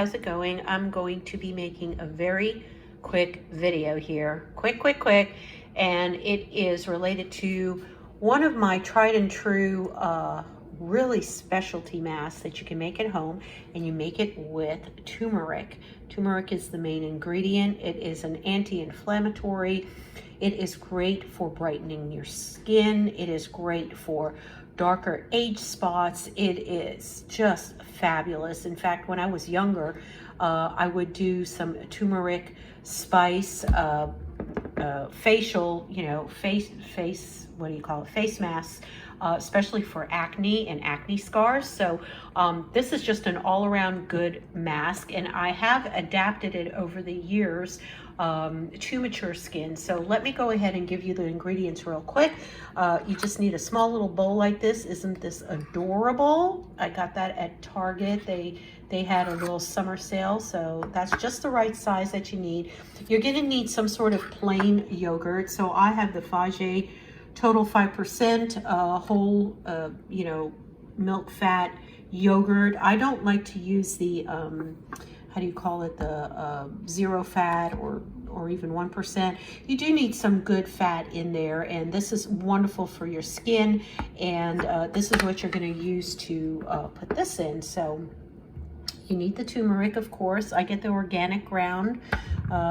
how's it going? I'm going to be making a very quick video here. Quick. And it is related to one of my tried and true really specialty masks that you can make at home, and you make it with turmeric. Turmeric is the main ingredient. It is an anti-inflammatory. It is great for brightening your skin. It is great for darker age spots. It is just fabulous. In fact, when I was younger, I would do some turmeric spice facial, face masks, especially for acne and acne scars. So this is just an all-around good mask, and I have adapted it over the years to mature skin. So let me go ahead and give you the ingredients real quick. You just need a small little bowl like this. Isn't this adorable? I got that at Target. They had a little summer sale, so that's just the right size that you need. You're gonna need some sort of plain yogurt. So I have the Fage Total 5% whole, milk fat yogurt. I don't like to use the, how do you call it, the zero fat or even 1%. You do need some good fat in there, and this is wonderful for your skin, and this is what you're gonna use to put this in. So you need the turmeric, of course. I get the organic ground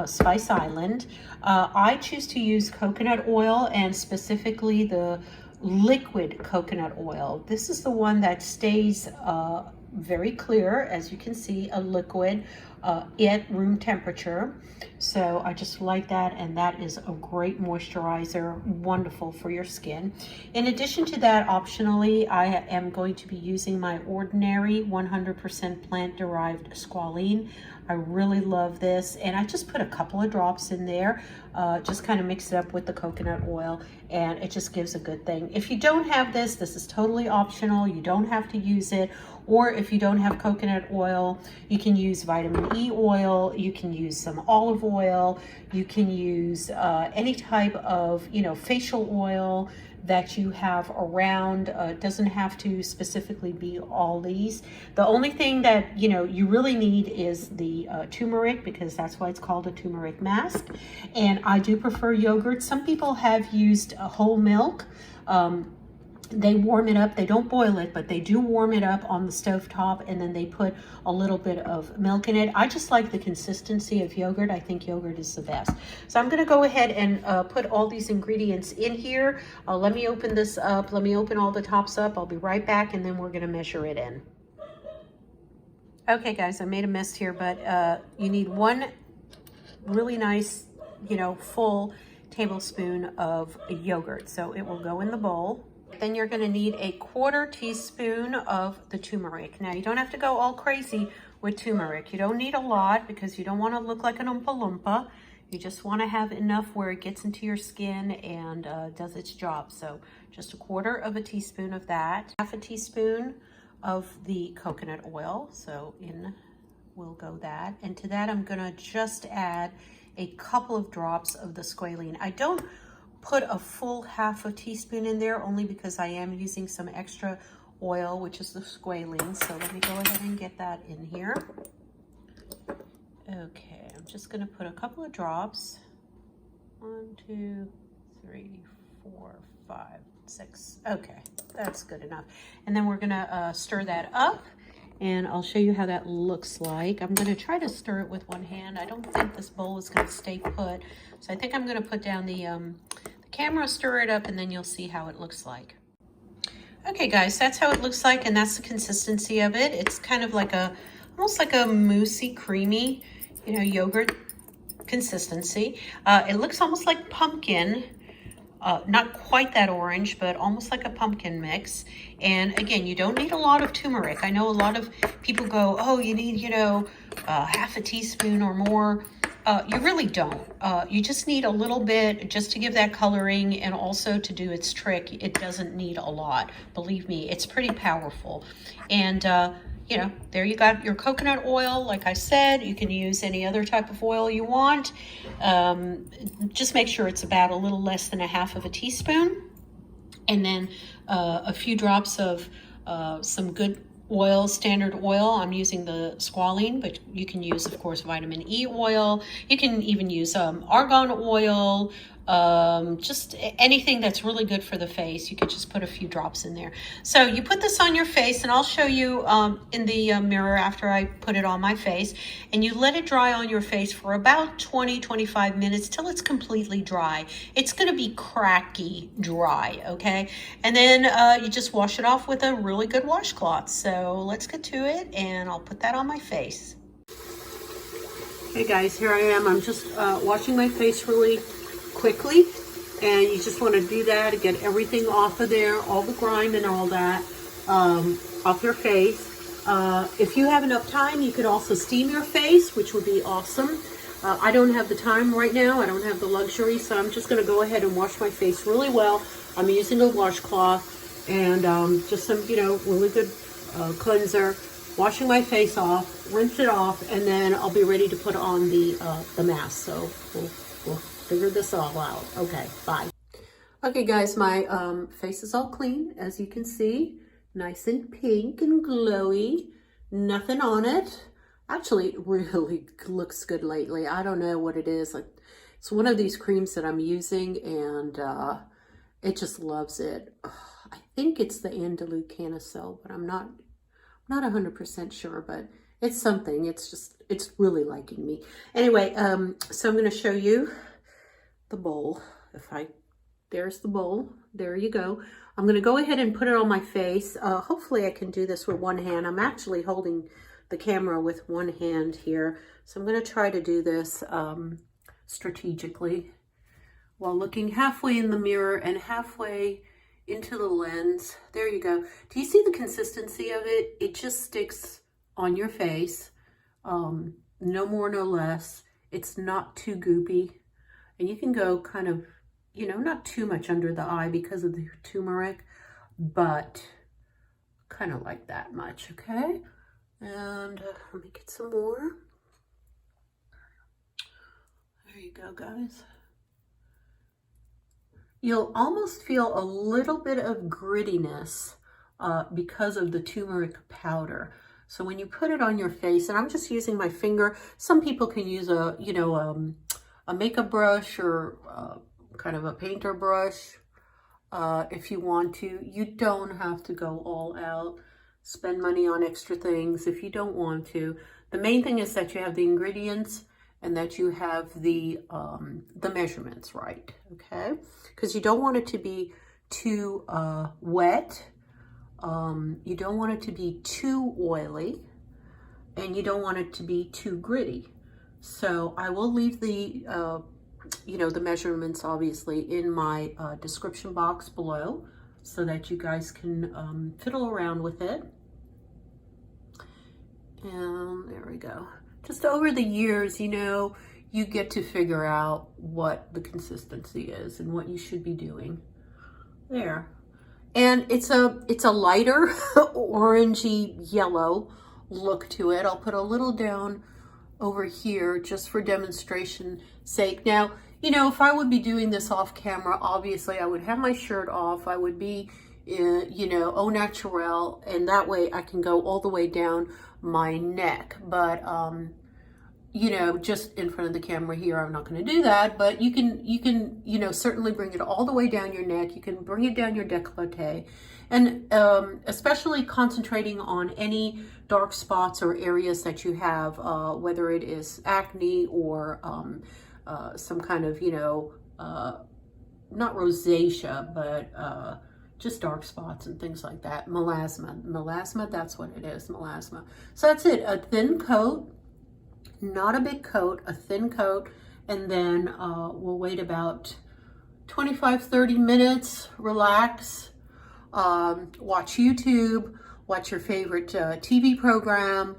Spice Island. I choose to use coconut oil, and specifically the liquid coconut oil. This is the one that stays very clear, as you can see, a liquid at room temperature. So I just like that, and that is a great moisturizer, wonderful for your skin. In addition to that, optionally, I am going to be using my ordinary 100% plant-derived squalene. I really love this, and I just put a couple of drops in there, just kind of mix it up with the coconut oil, and it just gives a good thing. If you don't have this, this is totally optional. You don't have to use it. Or if you don't have coconut oil, you can use vitamin E oil, you can use some olive oil, you can use any type of, facial oil that you have around. It doesn't have to specifically be all these. The only thing that, you really need is the turmeric, because that's why it's called a turmeric mask. And I do prefer yogurt. Some people have used whole milk. They warm it up. They don't boil it, but they do warm it up on the stovetop, and then they put a little bit of milk in it. I just like the consistency of yogurt. I think yogurt is the best. So I'm going to go ahead and put all these ingredients in here. Let me open this up. Let me open all the tops up. I'll be right back, and then we're going to measure it in. Okay, guys, I made a mess here, but you need one really nice, full tablespoon of yogurt. So it will go in the bowl. Then you're going to need a 1/4 teaspoon of the turmeric. Now, you don't have to go all crazy with turmeric. You don't need a lot, because you don't want to look like an Oompa Loompa. You just want to have enough where it gets into your skin and does its job. So just a 1/4 teaspoon of that. 1/2 teaspoon of the coconut oil. So in will go that. And to that, I'm going to just add a couple of drops of the squalene. I don't put a full 1/2 teaspoon in there, only because I am using some extra oil, which is the squalene. So let me go ahead and get that in here. Okay, I'm just going to put a couple of drops. 1, 2, 3, 4, 5, 6. Okay, that's good enough. And then we're going to stir that up, and I'll show you how that looks like. I'm going to try to stir it with one hand. I don't think this bowl is going to stay put, so I think I'm going to put down the camera, stir it up, and then you'll see how it looks like. Okay, guys, that's how it looks like, and that's the consistency of it. It's kind of like almost like a moussey, creamy, yogurt consistency. It looks almost like pumpkin. Not quite that orange, but almost like a pumpkin mix. And again, you don't need a lot of turmeric. I know a lot of people go, oh, you need, 1/2 teaspoon or more. You really don't. You just need a little bit just to give that coloring, and also to do its trick. It doesn't need a lot. Believe me, it's pretty powerful. And there you got your coconut oil. Like I said, you can use any other type of oil you want. Just make sure it's about a little less than 1/2 teaspoon. And then a few drops of some good oil, standard oil. I'm using the Squalene, but you can use, of course, vitamin E oil. You can even use argan oil, just anything that's really good for the face. You could just put a few drops in there. So you put this on your face, and I'll show you in the mirror after I put it on my face, and you let it dry on your face for about 20-25 minutes till it's completely dry. It's going to be cracky dry, okay? And then you just wash it off with a really good washcloth. So let's get to it, and I'll put that on my face. Hey guys, here I am. I'm just washing my face really quickly, and you just want to do that to get everything off of there, all the grime and all that off your face. If you have enough time, you could also steam your face, which would be awesome. I don't have the time right now. I don't have the luxury, so I'm just going to go ahead and wash my face really well. I'm using a washcloth and just some, really good cleanser. Washing my face off, rinse it off, and then I'll be ready to put on the mask. So we'll figure this all out. Okay, bye. Okay, guys, my face is all clean, as you can see. Nice and pink and glowy. Nothing on it. Actually, it really looks good lately. I don't know what it is. It's one of these creams that I'm using, and it just loves it. I think it's the Andalou Canicel, but I'm not 100% sure, but it's something. It's really liking me. Anyway, so I'm going to show you the bowl. There's the bowl. There you go. I'm going to go ahead and put it on my face. Hopefully I can do this with one hand. I'm actually holding the camera with one hand here. So I'm going to try to do this strategically while looking halfway in the mirror and halfway into the lens. There you go. Do you see the consistency of it? It just sticks on your face. No more, no less. It's not too goopy. And you can go kind of, not too much under the eye because of the turmeric, but kind of like that much, okay? And let me get some more. There you go, guys. You'll almost feel a little bit of grittiness because of the turmeric powder. So when you put it on your face, and I'm just using my finger. Some people can use a makeup brush or kind of a painter brush if you want to. You don't have to go all out, spend money on extra things if you don't want to. The main thing is that you have the ingredients and that you have the measurements right, okay? Because you don't want it to be too wet, you don't want it to be too oily, and you don't want it to be too gritty. So I will leave the, the measurements obviously in my description box below so that you guys can fiddle around with it. And there we go. Just over the years, you get to figure out what the consistency is and what you should be doing. There. And it's a lighter orangey yellow look to it. I'll put a little down over here just for demonstration sake. Now, if I would be doing this off camera, obviously I would have my shirt off. I would be, au naturel, and that way I can go all the way down my neck. But, just in front of the camera here, I'm not going to do that, but you can, certainly bring it all the way down your neck. You can bring it down your décolleté, and especially concentrating on any dark spots or areas that you have, whether it is acne or some kind of, not rosacea, but just dark spots and things like that. Melasma, that's what it is, melasma. So that's it, a thin coat. Not a big coat, a thin coat, and then we'll wait about 25-30 minutes, relax, watch YouTube, watch your favorite TV program,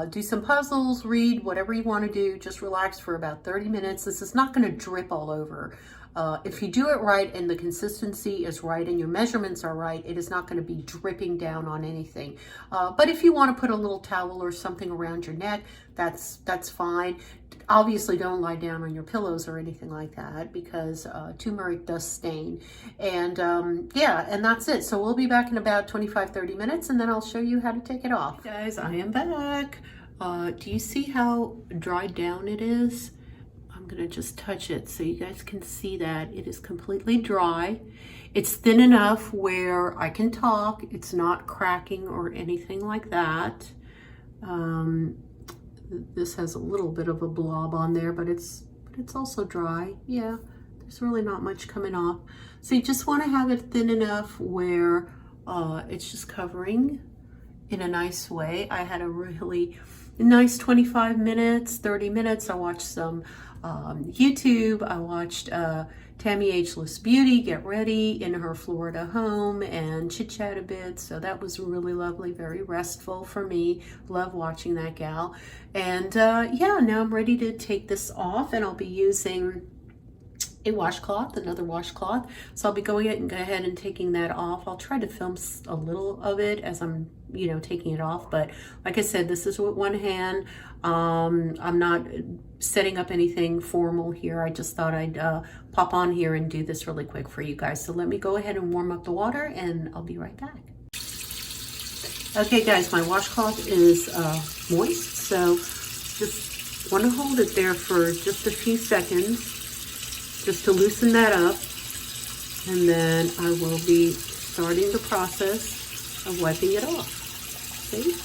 do some puzzles, read, whatever you want to do. Just relax for about 30 minutes. This is not going to drip all over. If you do it right and the consistency is right and your measurements are right, it is not going to be dripping down on anything. But if you want to put a little towel or something around your neck, that's fine. Obviously, don't lie down on your pillows or anything like that, because turmeric does stain. And yeah, and that's it. So we'll be back in about 25-30 minutes, and then I'll show you how to take it off. Hey guys, I am back. Do you see how dried down it is? I'm gonna just touch it so you guys can see that it is completely dry. It's thin enough where I can talk. It's not cracking or anything like that. This has a little bit of a blob on there, but it's also dry. Yeah, there's really not much coming off. So you just want to have it thin enough where it's just covering in a nice way. I had a really nice 25 minutes, 30 minutes. I watched some YouTube. I watched Tammy Ageless Beauty get ready in her Florida home and chit chat a bit. So that was really lovely, very restful for me. Love watching that gal. And yeah, now I'm ready to take this off, and I'll be using a washcloth, another washcloth. So I'll be going ahead and taking that off. I'll try to film a little of it as I'm, you know, taking it off. But like I said, this is with one hand. I'm not setting up anything formal here. I just thought I'd pop on here and do this really quick for you guys. So let me go ahead and warm up the water, and I'll be right back. Okay guys, my washcloth is moist, so just want to hold it there for just a few seconds just to loosen that up, and then I will be starting the process of wiping it off. See?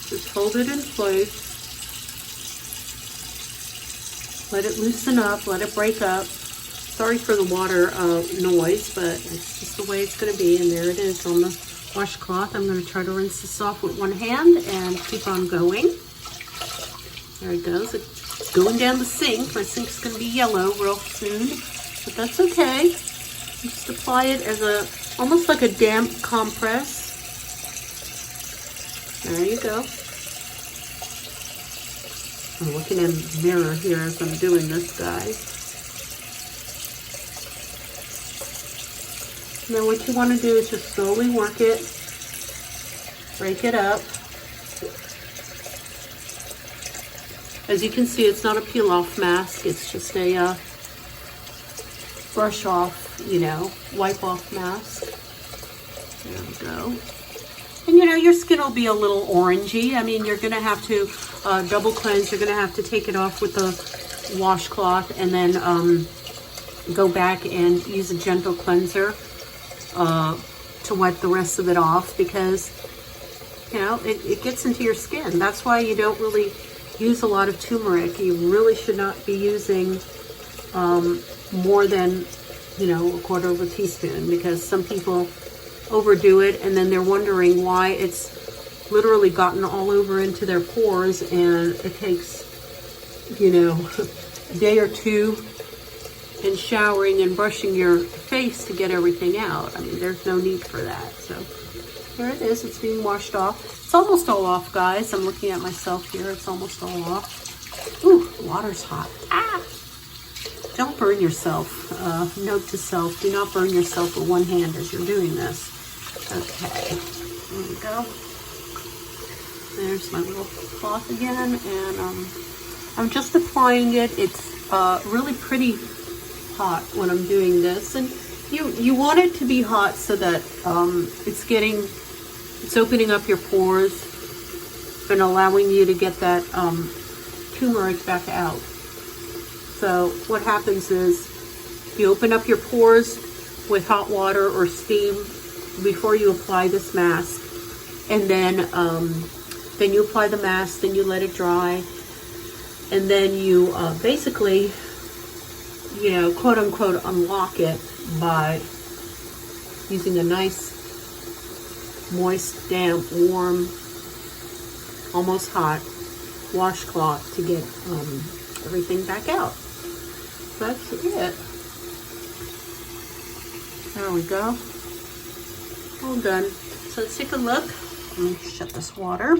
Just hold it in place, let it loosen up, let it break up. Sorry for the water noise, but it's just the way it's going to be. And there it is on the washcloth. I'm going to try to rinse this off with one hand and keep on going. There it goes. It's going down the sink. My sink's going to be yellow real soon, but that's okay. Just apply it as almost like a damp compress. There you go. I'm looking in the mirror here as I'm doing this, guys. And then what you want to do is just slowly work it, break it up. As you can see, it's not a peel-off mask. It's just a brush off, you know, wipe off mask. There we go. And you know, your skin will be a little orangey. I mean, you're gonna have to double cleanse. You're gonna have to take it off with the washcloth and then go back and use a gentle cleanser to wipe the rest of it off, because you know it gets into your skin. That's why you don't really use a lot of turmeric. You really should not be using more than, you know, 1/4 teaspoon, because some people overdo it and then they're wondering why it's literally gotten all over into their pores, and it takes, you know, a day or two in showering and brushing your face to get everything out. I mean, there's no need for that. So there it is. It's being washed off. It's almost all off, guys. I'm looking at myself here. It's almost all off. Ooh, water's hot. Ah! Don't burn yourself. Note to self, do not burn yourself with one hand as you're doing this. Okay, there we go. There's my little cloth again, and I'm just applying it. It's really pretty hot when I'm doing this, and you want it to be hot so that it's opening up your pores and allowing you to get that turmeric back out. So what happens is you open up your pores with hot water or steam before you apply this mask, and then you apply the mask, then you let it dry, and then you basically, you know, quote unquote, unlock it by using a nice, moist, damp, warm, almost hot washcloth to get everything back out. So that's it. There we go. All done. So let's take a look. Let me shut this water.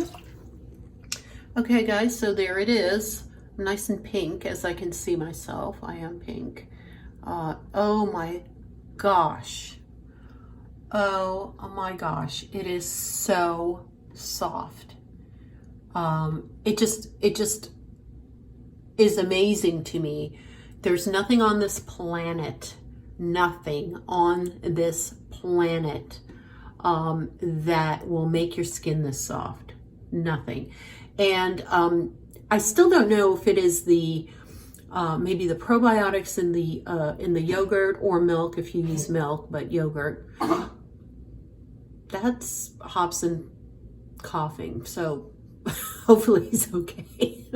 Okay guys, so there it is. nice and pink as I can see myself. I am pink. Oh my gosh. Oh my gosh. It is so soft. It just is amazing to me. There's nothing on this planet, nothing on this planet that will make your skin this soft. Nothing. And I still don't know if it is the maybe the probiotics in the yogurt or milk if you use milk, but yogurt. That's Hobson coughing, so hopefully he's okay.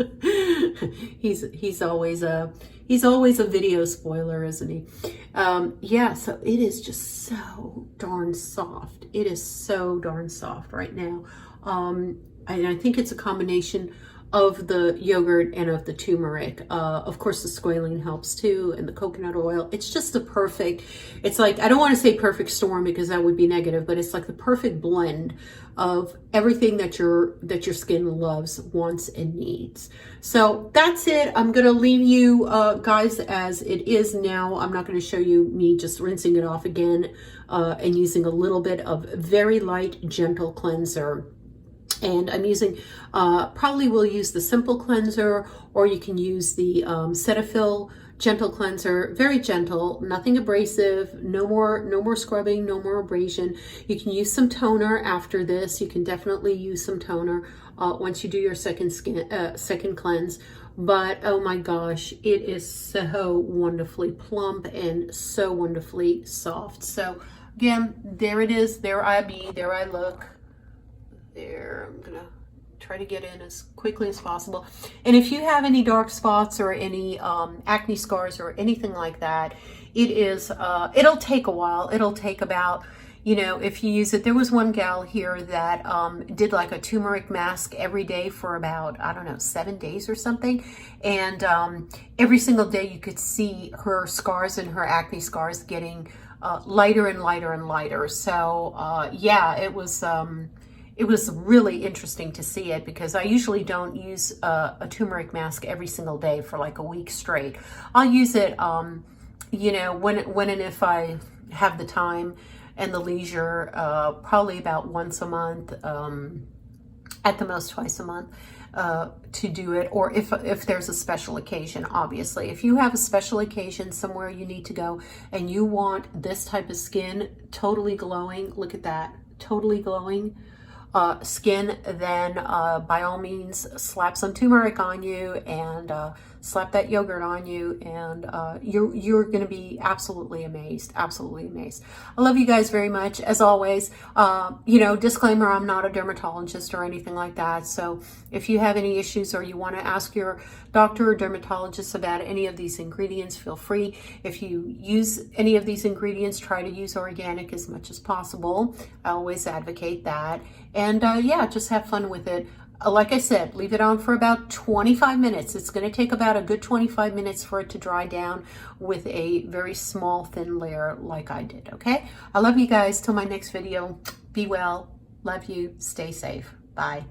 he's always a video spoiler, isn't he? Yeah, so it is just so darn soft. It is so darn soft right now. And I think it's a combination of the yogurt and of the turmeric. Of course, the squalene helps too, and the coconut oil. It's just the perfect, it's like, I don't want to say perfect storm because that would be negative, but it's like the perfect blend of everything that your skin loves, wants, and needs. So that's it. I'm going to leave you guys as it is now. I'm not going to show you me just rinsing it off again and using a little bit of very light, gentle cleanser. And I'm using, probably will use the simple cleanser, or you can use the Cetaphil gentle cleanser. Very gentle, nothing abrasive, no more scrubbing, no more abrasion. You can use some toner after this. You can definitely use some toner once you do your second cleanse. But oh my gosh, it is so wonderfully plump and so wonderfully soft. So again, there it is. There I be. There I look. There, I'm gonna try to get in as quickly as possible. And if you have any dark spots or any acne scars or anything like that, it is it'll take a while. It'll take about, you know, if you use it. There was one gal here that did like a turmeric mask every day for about, I don't know, 7 days or something, and every single day you could see her scars and her acne scars getting lighter and lighter and lighter. So yeah, it was really interesting to see it, because I usually don't use a turmeric mask every single day for like a week straight. I'll use it, you know, when and if I have the time and the leisure, probably about once a month, at the most twice a month, to do it. Or if there's a special occasion, obviously. If you have a special occasion somewhere you need to go and you want this type of skin, totally glowing, look at that, totally glowing skin, then by all means slap some turmeric on you and slap that yogurt on you, and you're going to be absolutely amazed, absolutely amazed. I love you guys very much, as always. You know, disclaimer, I'm not a dermatologist or anything like that, so if you have any issues or you want to ask your doctor or dermatologist about any of these ingredients, feel free. If you use any of these ingredients, try to use organic as much as possible. I always advocate that. And yeah, just have fun with it. Like I said, leave it on for about 25 minutes. It's going to take about a good 25 minutes for it to dry down with a very small, thin layer like I did, okay? I love you guys. Till my next video, be well. Love you. Stay safe. Bye.